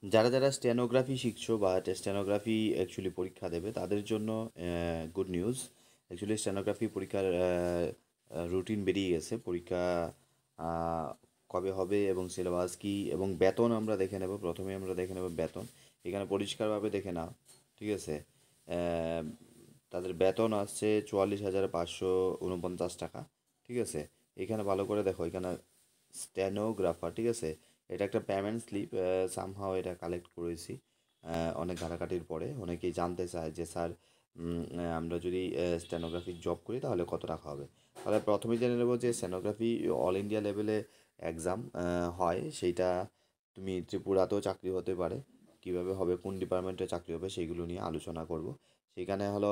যারা যারা স্টেনোগ্রাফি শিখছো বা স্টেনোগ্রাফি অ্যাকচুয়ালি পরীক্ষা দেবে তাদের জন্য গুড নিউজ। অ্যাকচুয়ালি স্টেনোগ্রাফি পরীক্ষার রুটিন বেরিয়ে গেছে। পরীক্ষা আহ, কবে হবে এবং সিলেবাস কী এবং বেতন আমরা দেখে নেব। প্রথমে আমরা দেখে নেব বেতন। এখানে পরিষ্কারভাবে দেখে নাও, ঠিক আছে। আহ, তাদের বেতন আসছে 44,549 টাকা, ঠিক আছে। এখানে ভালো করে দেখো, এখানে স্টেনোগ্রাফার, ঠিক আছে। এটা একটা পেমেন্ট স্লিপ, সামহাও এটা কালেক্ট করেছি অনেক ঘাটাঘাটির পরে। অনেকেই জানতে চায় যে স্যার, আমরা যদি স্টেনোগ্রাফিক জব করি তাহলে কত টাকা হবে। তাহলে প্রথমেই জেনে নেব যে স্টেনোগ্রাফি অল ইন্ডিয়া লেভেলে এক্সাম হয়। সেইটা তুমি ত্রিপুরাতেও চাকরি হতে পারে, কিভাবে হবে, কোন ডিপার্টমেন্টে চাকরি হবে সেইগুলো নিয়ে আলোচনা করব। সেখানে হলো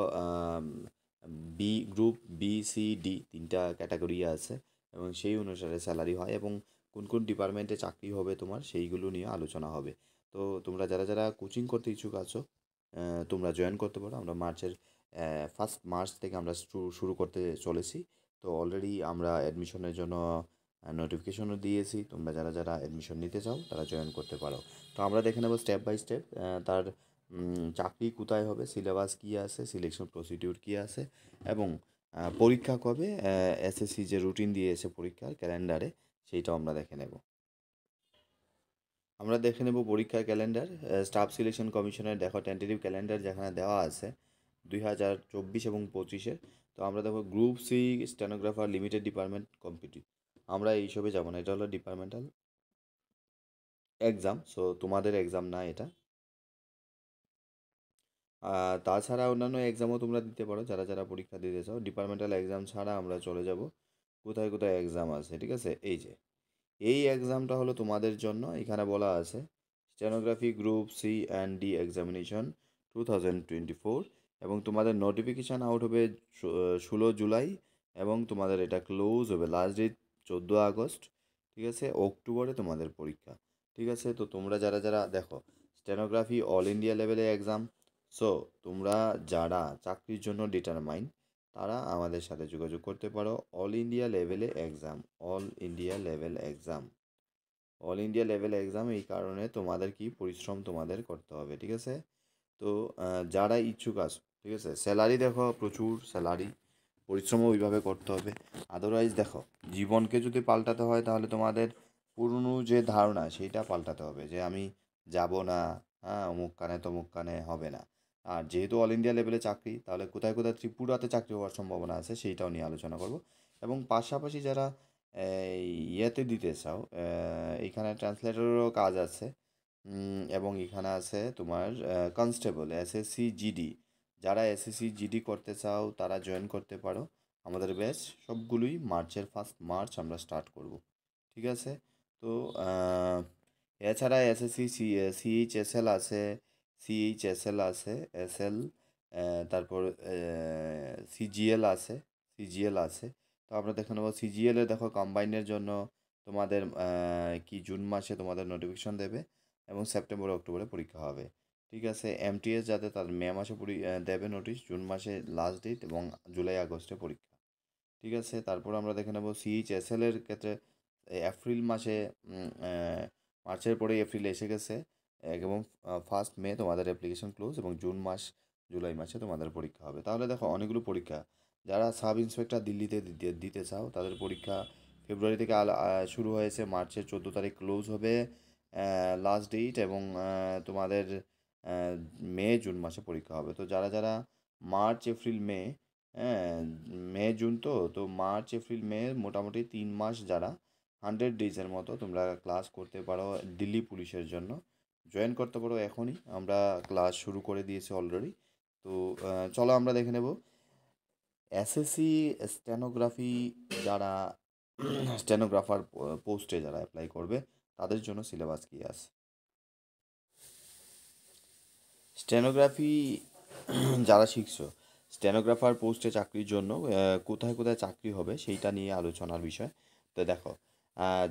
B group, B C D তিনটা ক্যাটাগরি আছে এবং সেই অনুসারে স্যালারি হয় এবং কোন কোন ডিপার্টমেন্টে চাকরি হবে তোমার সেইগুলো নিয়ে আলোচনা হবে। তো তোমরা যারা যারা কোচিং করতে ইচ্ছুক আছো, তোমরা জয়েন করতে পারো। আমরা মার্চের 1 মার্চ থেকে আমরা শুরু করতে চলেছি। তো অলরেডি আমরা অ্যাডমিশনের জন্য নোটিফিকেশনও দিয়েছি। তোমরা যারা যারা অ্যাডমিশন নিতে চাও তারা জয়েন করতে পারো। তো আমরা দেখে নেব স্টেপ বাই স্টেপ তার চাকরি কোথায় হবে, সিলেবাস কী আছে, সিলেকশন প্রসিডিউর কী আছে এবং পরীক্ষা কবে, এসএসসি যে রুটিন দিয়েছে পরীক্ষার ক্যালেন্ডারে সেইটাও আমরা দেখে নেব। আমরা দেখে নেব পরীক্ষার ক্যালেন্ডার। স্টাফ সিলেকশন কমিশনের দেখো টেন্টেটিভ ক্যালেন্ডার যেখানে দেওয়া আছে 2024 এবং 25-এর। তো আমরা দেখো group C stenographer limited department competitive. আমরা এইসবে যাব না, এটা হলো ডিপার্টমেন্টাল এক্সাম, সো তোমাদের এক্সাম না এটা। তাছাড়া অন্যান্য এক্সামও তোমরা দিতে পারো যারা যারা পরীক্ষা দিতে চাও। ডিপার্টমেন্টাল এক্সাম ছাড়া আমরা চলে যাব কোথায় কোথায় এক্সাম আছে, ঠিক আছে। এই যে এই এক্সামটা হলো তোমাদের জন্য। এখানে বলা আছে stenography group C and D examination 2024 এবং তোমাদের নোটিফিকেশান আউট হবে 16 জুলাই এবং তোমাদের এটা ক্লোজ হবে লাস্ট ডেট 14 আগস্ট, ঠিক আছে। অক্টোবরে তোমাদের পরীক্ষা, ঠিক আছে। তো তোমরা যারা যারা দেখো স্টেনোগ্রাফি অল ইন্ডিয়া লেভেলে এক্সাম, সো তোমরা যারা চাকরির জন্য ডিটারমাইন্ড তারা আমাদের সাথে যোগাযোগ করতে পারো। অল ইন্ডিয়া লেভেলে exam, all India level exam, all India level exam, এই কারণে তোমাদের কি পরিশ্রম তোমাদের করতে হবে, ঠিক আছে। তো যারা ইচ্ছুক আছো, ঠিক আছে, স্যালারি দেখো প্রচুর স্যালারি, পরিশ্রমও ওইভাবে করতে হবে। আদারওয়াইজ দেখো, জীবনকে যদি পাল্টাতে হয় তাহলে তোমাদের পুরনো যে ধারণা সেইটা পাল্টাতে হবে যে আমি যাব না, হ্যাঁ, অমুক কানে তমুক কানে হবে না। আর যেহেতু অল ইন্ডিয়া লেভেলে চাকরি, তাহলে কোথায় কোথায় ত্রিপুরাতে চাকরি হওয়ার সম্ভাবনা আছে সেইটাও নিয়ে আলোচনা করব। এবং পাশাপাশি যারা এই ইয়েতে দিতে চাও, এখানে ট্রান্সলেটরেরও কাজ আছে। এবং এখানে আছে তোমার কনস্টেবল এসএসসি জিডি। যারা এসএসসি জিডি করতে চাও তারা জয়েন করতে পারো আমাদের ব্যাচ। সবগুলোই মার্চের 1 মার্চ আমরা স্টার্ট করব, ঠিক আছে। তো এছাড়া এসএসসি সিএইচএসএল আছে, সিএইচএসএল আছে, এসএল, তারপর সিজিএল আছে, সিজিএল আছে। তো আমরা দেখে নেবো সিজিএল এ দেখো কম্বাইনের জন্য তোমাদের কি জুন মাসে তোমাদের নোটিফিকেশন দেবে এবং সেপ্টেম্বর অক্টোবরে পরীক্ষা হবে, ঠিক আছে। এমটিএস যাতে তাদের মে মাসে দেবে নোটিশ, জুন মাসে লাস্ট ডেট এবং জুলাই আগস্টে পরীক্ষা, ঠিক আছে। তারপর আমরা দেখে নেব সিএইচএসএল এর ক্ষেত্রে এপ্রিল মাসে, মার্চের পরে এপ্রিল এসে গেছে এবং 1 মে তোমাদের অ্যাপ্লিকেশন ক্লোজ এবং জুন মাস জুলাই মাসে তোমাদের পরীক্ষা হবে। তাহলে দেখো অনেকগুলো পরীক্ষা। যারা সাব ইন্সপেক্টর দিল্লিতে দিতে চাও তাদের পরীক্ষা ফেব্রুয়ারি থেকে শুরু হয়েছে, মার্চের 14 তারিখ ক্লোজ হবে লাস্ট ডেট এবং তোমাদের মে জুন মাসে পরীক্ষা হবে। তো যারা যারা মার্চ এপ্রিল মে, হ্যাঁ, মে জুন, তো মার্চ এপ্রিল মে মোটামুটি 3 মাস যারা 100 ডেজের মতো তোমরা ক্লাস করতে পারো দিল্লি পুলিশের জন্য। জয়েন করতে পারো এখনই, আমরা ক্লাস শুরু করে দিয়েছি অলরেডি। তো চলো আমরা দেখে নেব এসএসসি স্টেনোগ্রাফি যারা স্টেনোগ্রাফার পোস্টে যারা অ্যাপ্লাই করবে তাদের জন্য সিলেবাস কী আছে। স্টেনোগ্রাফি যারা শিখছো, স্টেনোগ্রাফার পোস্টে চাকরির জন্য কোথায় কোথায় চাকরি হবে সেইটা নিয়ে আলোচনার বিষয়। তো দেখো,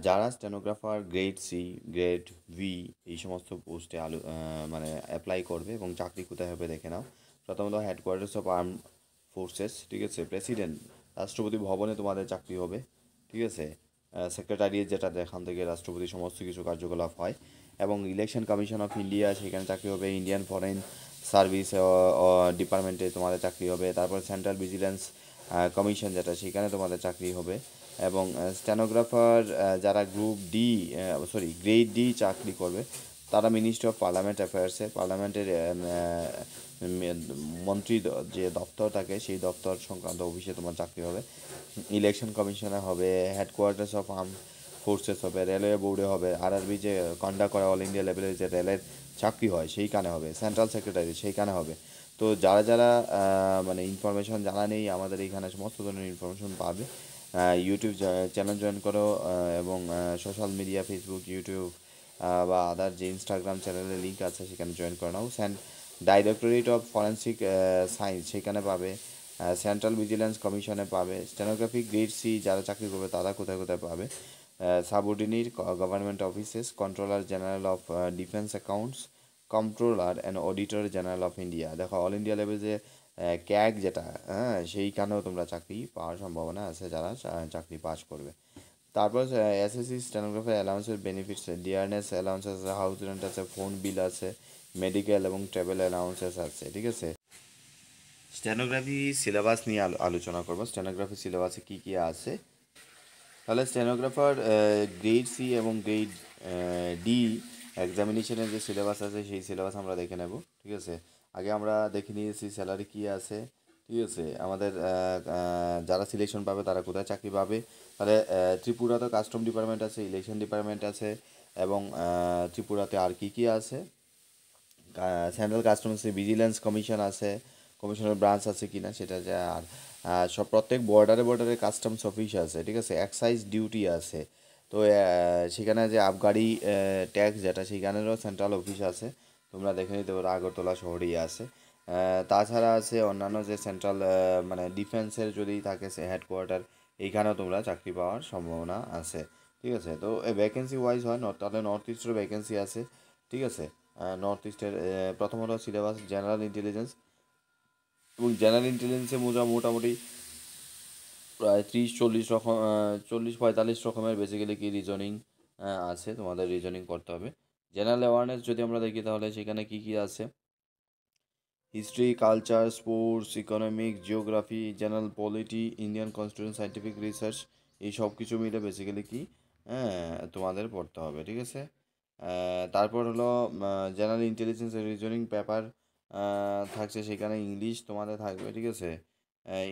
যারা stenographer grade C, grade D এই সমস্ত পোস্টে মানে অ্যাপ্লাই করবে এবং চাকরি কোথায় হবে দেখে নাও। প্রথমত হেডকোয়ার্টার্স অফ আর্ম ফোর্সেস, ঠিক আছে, প্রেসিডেন্ট রাষ্ট্রপতি ভবনে তোমাদের চাকরি হবে, ঠিক আছে। সেক্রেটারিয়েট যেটা যেখান থেকে রাষ্ট্রপতি সমস্ত কিছু কার্যকলাপ হয়, এবং ইলেকশন কমিশন অফ ইন্ডিয়া সেখানে চাকরি হবে, ইন্ডিয়ান ফরেন সার্ভিস ডিপার্টমেন্টে তোমাদের চাকরি হবে, তারপর সেন্ট্রাল ভিজিলেন্স কমিশন যেটা সেখানে তোমাদের চাকরি হবে, এবং স্টেনোগ্রাফার যারা গ্রেড ডি চাকরি করবে তারা মিনিস্ট্রি অফ পার্লামেন্ট অ্যাফেয়ার্সে পার্লামেন্টের মন্ত্রী যে দপ্তর থাকে সেই দপ্তর সংক্রান্ত অফিসে তোমার চাকরি হবে, ইলেকশন কমিশনে হবে, হেডকোয়ার্টার্স অফ আর্ম ফোর্সেস হবে, রেলওয়ে বোর্ডে হবে, আরআরবি যে কন্ডাক্ট করা অল ইন্ডিয়া লেভেলের যে রেলের চাকরি হয় সেইখানে হবে, সেন্ট্রাল সেক্রেটারি সেইখানে হবে। তো যারা যারা মানে ইনফরমেশন জানা নেই আমাদের এইখানে সমস্ত ধরনের ইনফরমেশন পাবে। ইউটিউব চ্যানেল জয়েন করো, এবং সোশ্যাল মিডিয়া ফেসবুক ইউটিউব বা আদার যে ইনস্টাগ্রাম চ্যানেলের লিঙ্ক আছে সেখানে জয়েন করে নাও। ডাইরেক্টরেট অফ ফরেন্সিক সায়েন্স সেখানে পাবে, সেন্ট্রাল ভিজিলেন্স কমিশনে পাবে, স্টেনোগ্রাফি গ্রেড সি যারা চাকরি করবে তারা কোথায় কোথায় পাবে, subordinate government offices, controller general of defence accounts, controller and auditor general of India. দেখো অল ইন্ডিয়া লেভেল যে ক্যাগ যেটা, হ্যাঁ সেইখানেও তোমরা চাকরি পাওয়ার সম্ভাবনা আছে যারা চাকরি পাস করবে। তারপর এসএসসি স্টেনোগ্রাফার অ্যালাউন্সের বেনিফিটস, ডিআরএস অ্যালাউন্স আছে, হাউস রেন্ট আছে, ফোন বিল আছে, মেডিকেল এবং ট্রাভেল অ্যালাউন্সেস আছে, ঠিক আছে। স্টেনোগ্রাফি সিলেবাস নিয়ে আলোচনা করবো, স্টেনোগ্রাফি সিলেবাসে কী কী আছে। তাহলে স্টেনোগ্রাফার গ্রেড সি এবং গ্রেড ডি এক্সামিনেশনের যে সিলেবাস আছে সেই সিলেবাস আমরা দেখে নেব, ঠিক আছে। আগে আমরা দেখে নিয়েছি স্যালারি কী আছে, ঠিক আছে। আমাদের যারা সিলেকশন পাবে তারা কোথায় চাকরি পাবে। তাহলে ত্রিপুরাতে কাস্টম ডিপার্টমেন্ট আছে, ইলেকশন ডিপার্টমেন্ট আছে, এবং ত্রিপুরাতে আর কী কী আছে, সেন্ট্রাল কাস্টমস ভিজিলেন্স কমিশন আছে, কমিশনের ব্রাঞ্চ আছে কি না সেটা যা, আর সব প্রত্যেক বর্ডারে বর্ডারে কাস্টমস অফিস আছে, ঠিক আছে, এক্সাইজ ডিউটি আছে। তো সেখানে যে আবগারি ট্যাক্স যেটা সেখানেরও সেন্ট্রাল অফিস আছে, তোমরা দেখে নিতে পারো আগরতলা শহরেই আছে। তাছাড়া আছে অন্যান্য যে সেন্ট্রাল মানে ডিফেন্সের যদি থাকে সে হেডকোয়ার্টার, এইখানেও তোমরা চাকরি পাওয়ার সম্ভাবনা আছে, ঠিক আছে। তো ভ্যাকেন্সি ওয়াইজ হয়, তাহলে নর্থ ইস্টের ভ্যাকেন্সি আছে, ঠিক আছে। নর্থ ইস্টের প্রথম হলো সিলেবাস জেনারেল ইন্টেলিজেন্স, এবং জেনারেল ইন্টেলিজেন্সে মোটামুটি প্রায় 30-40 রকম, 40-45 রকমের বেসিক্যালি কি রিজনিং আছে, তোমাদের রিজনিং করতে হবে। জেনারেল অ্যাওয়ারনেস যদি আমরা দেখি তাহলে সেখানে কি কি আছে, history, culture, sports, economics, geography, general polity, Indian constitution, scientific research, এই সব কিছু মিলে বেসিক্যালি কি তোমাদের পড়তে হবে, ঠিক আছে। তারপর হলো জেনারেল ইন্টেলিজেন্স রিজনিং পেপার থাকছে, সেখানে ইংলিশ তোমাদের থাকবে, ঠিক আছে।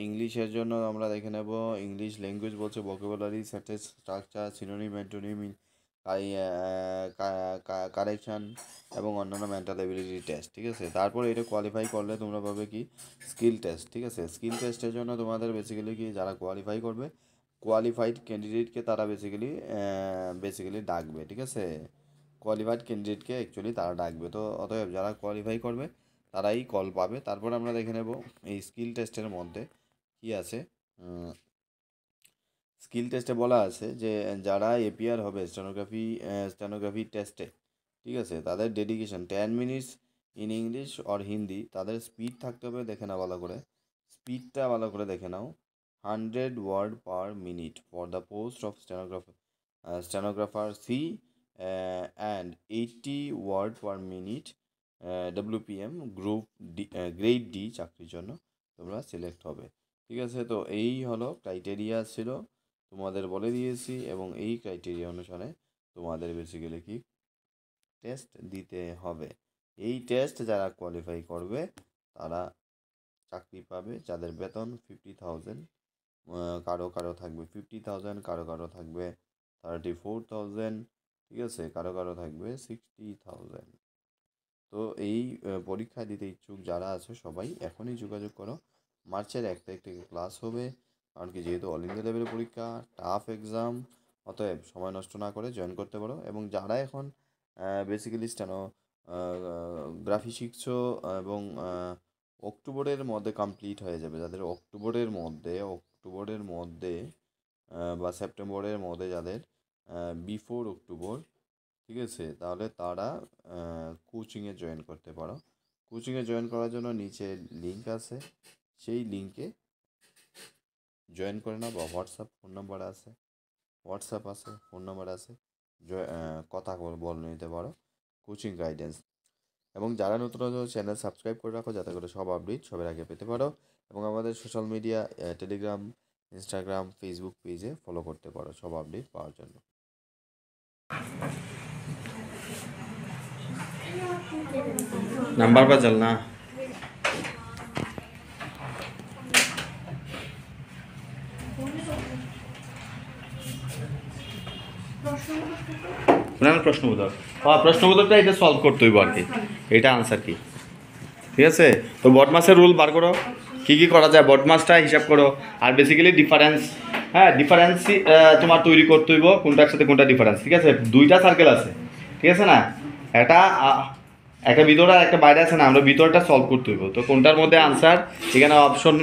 ইংলিশের জন্য আমরা দেখে নেব, ইংলিশ ল্যাঙ্গুয়েজ বলছে vocabulary, sentence structure, synonym antonym, correction, এবং অন্যান্য মেন্টাল এবিলিটি টেস্ট, ঠিক আছে। তারপর এটা কোয়ালিফাই করলে তোমরা পাবে কি স্কিল টেস্ট, ঠিক আছে। স্কিল টেস্টের জন্য তোমাদের বেসিক্যালি কি যারা কোয়ালিফাই করবে, কোয়ালিফাইড ক্যান্ডিডেটকে তারা বেসিক্যালি ডাকবে, ঠিক আছে। কোয়ালিফাইড ক্যান্ডিডেটকে অ্যাকচুয়ালি তারা ডাকবে, তো অতএব যারা কোয়ালিফাই করবে তারাই কল পাবে। তারপর আমরা দেখে নেব এই স্কিল টেস্টের মধ্যে কি আছে। স্কিল টেস্টে বলা আছে যে যারা এপিআর হবে স্টেনোগ্রাফি টেস্টে, ঠিক আছে, তাদের dedication 10 minutes in English or Hindi, তাদের স্পিড থাকতে হবে, দেখে নাও ভালো করে, স্পিডটা ভালো করে দেখে নাও, 100 word per minute for the post of stenographer C, and 80 word per minute WPM grade D চাকরির জন্য তোমরা সিলেক্ট হবে, ঠিক আছে। তো এই হলো ক্রাইটেরিয়া ছিল, তোমাদের বলে দিয়েছি, এবং এই ক্রাইটেরিয়া অনুসারে তোমাদের বেসিক্যালি কি টেস্ট দিতে হবে। এই টেস্ট যারা কোয়ালিফাই করবে তারা চাকরি পাবে, যাদের বেতন 50,000, কারো কারো থাকবে 50,000, কারো কারো থাকবে 34,000, ঠিক আছে, কারো কারো থাকবে 60,000। তো এই পরীক্ষা দিতে ইচ্ছুক যারা আছে সবাই এখনই যোগাযোগ করো। মার্চের 1 তারিখ থেকে ক্লাস হবে, কারণ কি যেহেতু অল ইন্ডিয়া লেভেলের পরীক্ষা, টাফ এক্সাম, অতএব সময় নষ্ট না করে জয়েন করতে পারো। এবং যারা এখন বেসিক্যালি গ্রাফি শিখছো, এবং অক্টোবরের মধ্যে কমপ্লিট হয়ে যাবে, যাদের অক্টোবরের মধ্যে বা সেপ্টেম্বরের মধ্যে যাদের বিফোর অক্টোবর, ঠিক আছে, তাহলে তারা কোচিংয়ে জয়েন করতে পারো। কোচিংয়ে জয়েন করার জন্য নিচে লিঙ্ক আছে, সেই লিঙ্কে জয়েন করে নাও, বা হোয়াটসঅ্যাপ ফোন নাম্বার আছে, হোয়াটসঅ্যাপ আছে, ফোন নাম্বার আছে, কথা বলে নিতে পারো, কোচিং গাইডেন্স। এবং যারা নতুন চ্যানেল সাবস্ক্রাইব করে রাখো যাতে করে সব আপডেট সবার আগে পেতে পারো। এবং আমাদের social media Telegram, Instagram, Facebook পেজে ফলো করতে পারো সব আপডেট পাওয়ার জন্য। নাম্বার বাজাল না প্রশ্নবোধক, প্রশ্নবোধকটা এটা সলভ করতে হইব আর কি, এটা আনসার কি, ঠিক আছে? তো বডমাসের রুল বার করো, কী কী করা যায় বডমাসটা হিসাব করো। আর বেসিক্যালি ডিফারেন্স, হ্যাঁ ডিফারেন্স তোমার তৈরি করতে হইব, কোনটার সাথে কোনটা ডিফারেন্স, ঠিক আছে? দুইটা সার্কেল আছে, ঠিক আছে না? একটা ভিতরে আর একটা বাইরে আছে না, আমরা ভিতরটা সলভ করতে হইব। তো কোনটার মধ্যে আনসার, এখানে অপশন